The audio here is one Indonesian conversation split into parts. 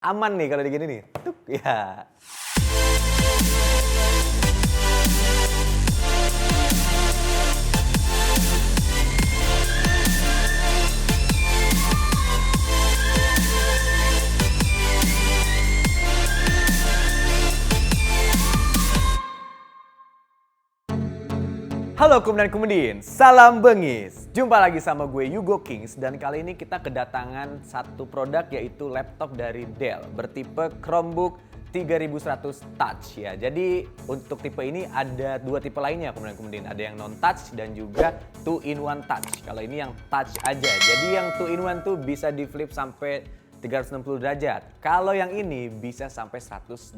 Aman nih kalau digini nih, tuk, ya. Halo Kum dan Kumedin, salam bengis. Jumpa lagi sama gue Yugo Kings dan kali ini kita kedatangan satu produk yaitu laptop dari Dell bertipe Chromebook 3100 Touch ya. Jadi untuk tipe ini ada dua tipe lainnya Kum dan Kumedin, ada yang non touch dan juga 2-in-1 touch. Kalau ini yang touch aja. Jadi yang 2-in-1 tuh bisa di flip sampai 360 derajat. Kalau yang ini bisa sampai 180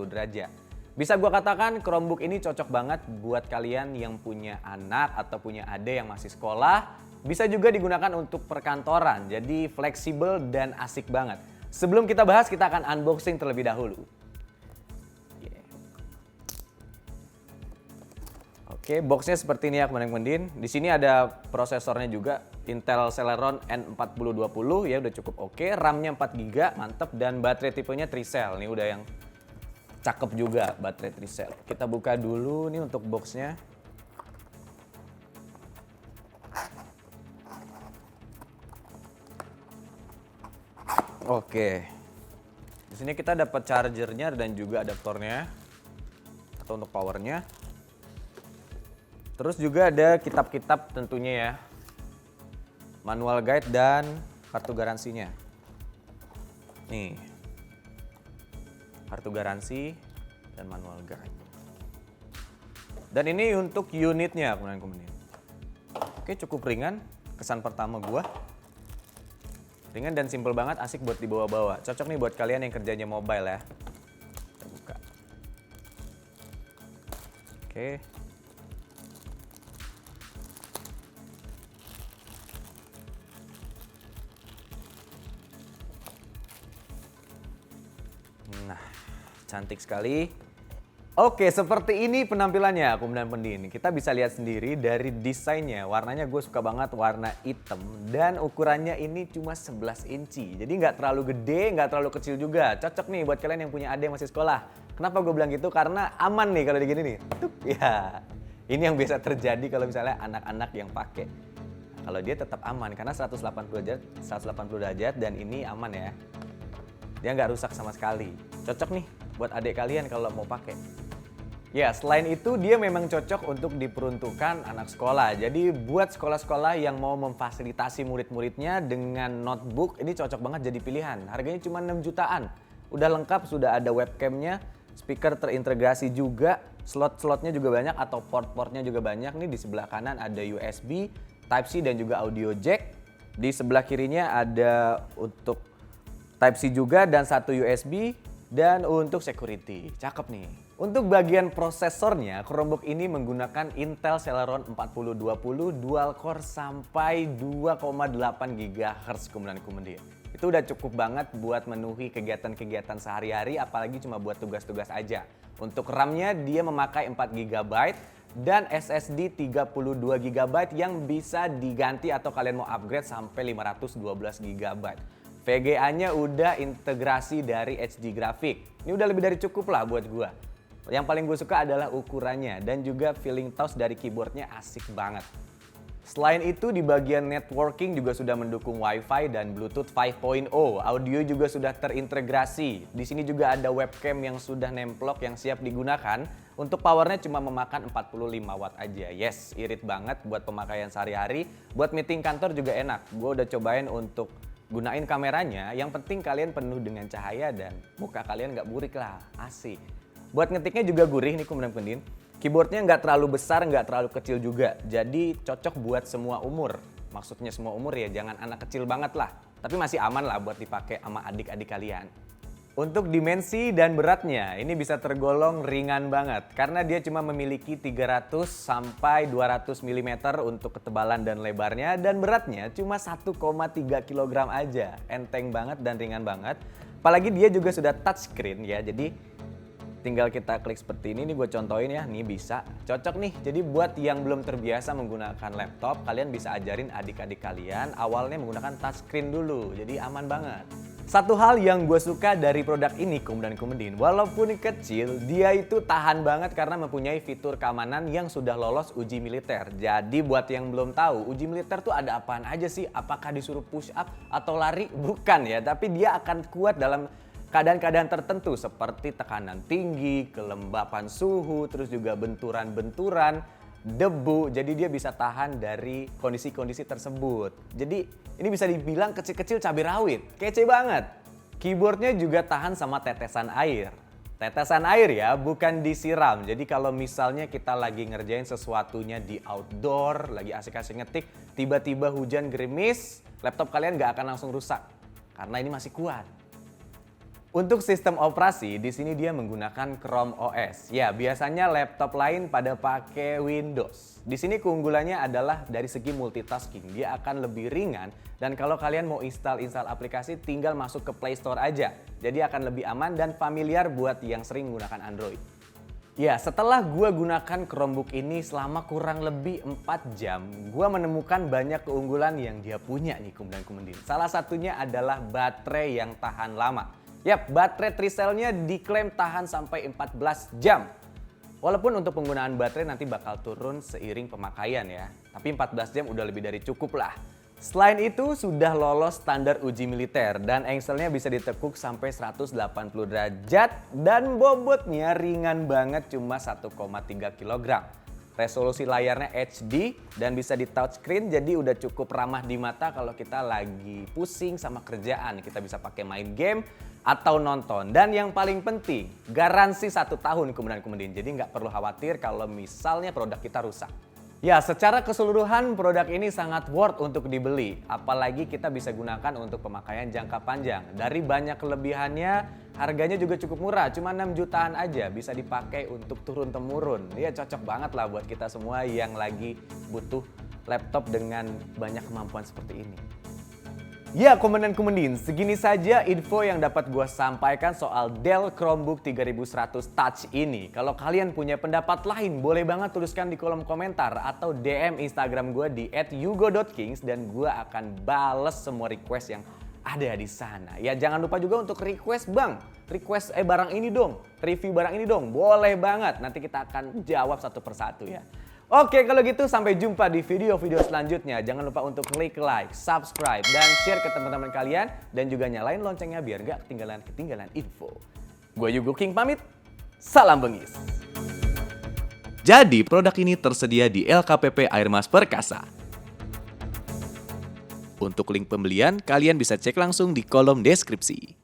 derajat. Bisa gua katakan Chromebook ini cocok banget buat kalian yang punya anak atau punya adik yang masih sekolah. Bisa juga digunakan untuk perkantoran, jadi fleksibel dan asik banget. Sebelum kita bahas, kita akan unboxing terlebih dahulu. Oke, boxnya seperti ini ya teman-teman. Di sini ada prosesornya juga, Intel Celeron N4020 ya, udah cukup oke. RAM-nya 4GB, mantep, dan baterai tipenya Tricell. Ini udah yang cakep juga baterai Tricell. Kita buka dulu nih untuk boxnya. Oke. Di sini kita dapat chargernya dan juga adaptornya atau untuk powernya. Terus juga ada kitab-kitab tentunya ya. Manual guide dan kartu garansinya. Nih. Kartu garansi dan manual guide. Dan ini untuk unitnya teman-teman. Oke, cukup ringan. Kesan pertama gua. Ringan dan simple banget, asik buat dibawa-bawa. Cocok nih buat kalian yang kerjanya mobile ya. Kita buka. Oke. Nah, cantik sekali. Oke, seperti ini penampilannya Kum dan Pendin. Kita bisa lihat sendiri dari desainnya. Warnanya gue suka banget, warna hitam. Dan ukurannya ini cuma 11 inci. Jadi nggak terlalu gede, nggak terlalu kecil juga. Cocok nih buat kalian yang punya adik yang masih sekolah. Kenapa gue bilang gitu? Karena aman nih kalau digini nih. Tuk, ya. Ini yang biasa terjadi kalau misalnya anak-anak yang pakai. Nah, kalau dia tetap aman karena 180 derajat dan ini aman ya. Dia nggak rusak sama sekali. Cocok nih buat adik kalian kalau mau pakai. Ya, selain itu dia memang cocok untuk diperuntukkan anak sekolah. Jadi buat sekolah-sekolah yang mau memfasilitasi murid-muridnya dengan notebook, ini cocok banget jadi pilihan. Harganya cuma 6 jutaan. Udah lengkap, sudah ada webcamnya, speaker terintegrasi juga, slot-slotnya juga banyak atau port-portnya juga banyak. Nih di sebelah kanan ada USB, Type-C dan juga audio jack. Di sebelah kirinya ada untuk Type-C juga dan satu USB dan untuk security. Cakep nih. Untuk bagian prosesornya, Chromebook ini menggunakan Intel Celeron 4020 dual core sampai 2,8 GHz kemudian. Itu udah cukup banget buat memenuhi kegiatan-kegiatan sehari-hari, apalagi cuma buat tugas-tugas aja. Untuk RAM-nya dia memakai 4 GB dan SSD 32 GB yang bisa diganti atau kalian mau upgrade sampai 512 GB. VGA-nya udah integrasi dari HD Graphic. Ini udah lebih dari cukup lah buat gua. Yang paling gue suka adalah ukurannya dan juga feeling touch dari keyboardnya asik banget. Selain itu di bagian networking juga sudah mendukung Wi-Fi dan Bluetooth 5.0. Audio juga sudah terintegrasi. Di sini juga ada webcam yang sudah nemplok yang siap digunakan. Untuk powernya cuma memakan 45 watt aja. Yes, irit banget buat pemakaian sehari-hari. Buat meeting kantor juga enak. Gue udah cobain untuk gunain kameranya. Yang penting kalian penuh dengan cahaya dan muka kalian nggak burik lah. Asik. Buat ngetiknya juga gurih nih Kum dan Pendin. Keyboardnya nggak terlalu besar, nggak terlalu kecil juga. Jadi cocok buat semua umur. Maksudnya semua umur ya, jangan anak kecil banget lah. Tapi masih aman lah buat dipakai sama adik-adik kalian. Untuk dimensi dan beratnya, ini bisa tergolong ringan banget. Karena dia cuma memiliki 300 sampai 200 mm untuk ketebalan dan lebarnya. Dan beratnya cuma 1,3 kg aja. Enteng banget dan ringan banget. Apalagi dia juga sudah touchscreen ya, jadi tinggal kita klik seperti ini, nih gue contohin ya, nih bisa. Cocok nih, jadi buat yang belum terbiasa menggunakan laptop, kalian bisa ajarin adik-adik kalian awalnya menggunakan touchscreen dulu, jadi aman banget. Satu hal yang gue suka dari produk ini, Komodan Komodin, walaupun kecil, dia itu tahan banget karena mempunyai fitur keamanan yang sudah lolos uji militer. Jadi buat yang belum tahu, uji militer tuh ada apaan aja sih? Apakah disuruh push up atau lari? Bukan ya, tapi dia akan kuat dalam keadaan-keadaan tertentu seperti tekanan tinggi, kelembapan suhu, terus juga benturan-benturan, debu. Jadi dia bisa tahan dari kondisi-kondisi tersebut. Jadi ini bisa dibilang kecil-kecil cabai rawit. Kece banget. Keyboardnya juga tahan sama tetesan air. Tetesan air ya, bukan disiram. Jadi kalau misalnya kita lagi ngerjain sesuatunya di outdoor, lagi asik-asik ngetik, tiba-tiba hujan gerimis, laptop kalian nggak akan langsung rusak. Karena ini masih kuat. Untuk sistem operasi, di sini dia menggunakan Chrome OS. Ya, biasanya laptop lain pada pakai Windows. Di sini keunggulannya adalah dari segi multitasking. Dia akan lebih ringan dan kalau kalian mau install aplikasi tinggal masuk ke Play Store aja. Jadi akan lebih aman dan familiar buat yang sering menggunakan Android. Ya, setelah gua gunakan Chromebook ini selama kurang lebih 4 jam, gua menemukan banyak keunggulan yang dia punya nih, Komodan Komodin. Salah satunya adalah baterai yang tahan lama. Yap, baterai Tricell-nya diklaim tahan sampai 14 jam. Walaupun untuk penggunaan baterai nanti bakal turun seiring pemakaian ya. Tapi 14 jam udah lebih dari cukup lah. Selain itu sudah lolos standar uji militer dan engselnya bisa ditekuk sampai 180 derajat dan bobotnya ringan banget cuma 1,3 kg. Resolusi layarnya HD dan bisa di touchscreen jadi udah cukup ramah di mata kalau kita lagi pusing sama kerjaan. Kita bisa pakai main game atau nonton. Dan yang paling penting, garansi 1 tahun Komodan Komodin. Jadi nggak perlu khawatir kalau misalnya produk kita rusak. Ya, secara keseluruhan produk ini sangat worth untuk dibeli. Apalagi kita bisa gunakan untuk pemakaian jangka panjang. Dari banyak kelebihannya, harganya juga cukup murah. Cuma 6 jutaan aja bisa dipakai untuk turun-temurun. Ya cocok banget lah buat kita semua yang lagi butuh laptop dengan banyak kemampuan seperti ini. Ya, Komodan Komodin, segini saja info yang dapat gue sampaikan soal Dell Chromebook 3100 Touch ini. Kalau kalian punya pendapat lain, boleh banget tuliskan di kolom komentar atau DM Instagram gue di @yugo.kings dan gue akan bales semua request yang ada di sana. Ya, jangan lupa juga untuk request barang ini dong, review barang ini dong, boleh banget. Nanti kita akan jawab satu persatu ya. Oke, kalau gitu sampai jumpa di video-video selanjutnya. Jangan lupa untuk klik like, subscribe, dan share ke teman-teman kalian. Dan juga nyalain loncengnya biar gak ketinggalan info. Gue Yugo King pamit, salam bengis. Jadi produk ini tersedia di LKPP Air Mas Perkasa. Untuk link pembelian, kalian bisa cek langsung di kolom deskripsi.